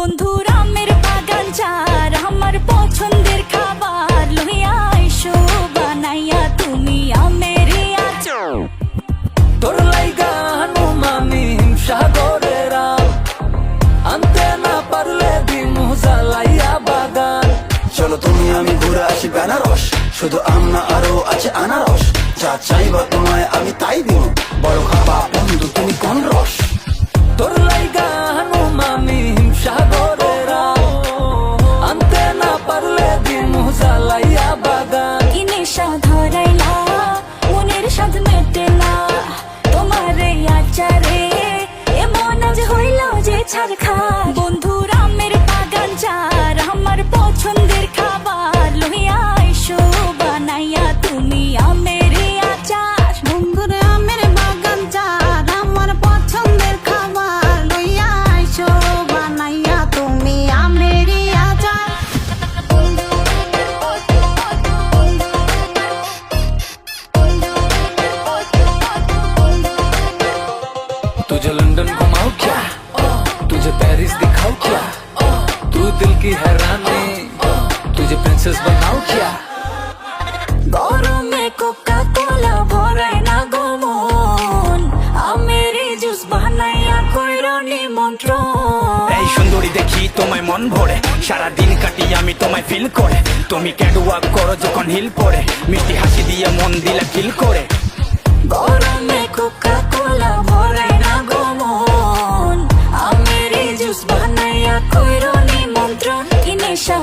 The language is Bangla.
বন্ধুর আমের বাগান চার আমার পছন্দের খাবার লইয়া আইসো বানাইয়া তুমি আমের আচার। তোর লাইগা হানুমামি হিমসাগরের আম আনতে না পারলে দিমু জ্বালাইয়া বাগান। চলো তুমি আমি ঘুরে আসি বেনারস, শুধু আম না আরো আছে আনারস। যা চাইবা তোমায় আমি তাই দিব, বড় খাবা বন্ধু তুমি কোন রস। তোর লাইগা হানুমামি হিমসাগরের আম আনতে না পারলে দিমু জ্বালাইয়া বাগান। কি নেশা ধরাইলা মনের স্বাদ মেটে না তোমার এই আচারে, এমন আজ হইল যে ছাড় খা। বন্ধুর আমের বাগান চার আমার পছন্দের খাবার লইয়া আইসো বানাইয়া তুমি আমের আচার। বন্ধুর আমের বাগান চার আমার পছন্দের খাবার লইয়া আইসো বানাইয়া তুমি আমের আচার। तुझे लंदन घुमाऊं क्या, तुझे पेरिस दिखाऊं क्या, तू दिल की हैरानी तुझे प्रिंसेस बनाऊं क्या। গরমে কোকা কোলা ভরাই না গো মন, আমের জুস বানাইয়া কইরো নিমন্ত্রণ। এই সুন্দরী দেখি তোমায় মন ভরে, সারা দিন কাটি আমি তোমায় ফিল করে। তুমি ক্যাটওয়াক করো যখন হিল পরে, মিষ্টি হাসি দিয়ে মন দিলা কিল করে। গরমে কোকা কোলা ভরাই না গো মন, আমের জুস বানাইয়া কইরো নিমন্ত্রণ। কি নেশা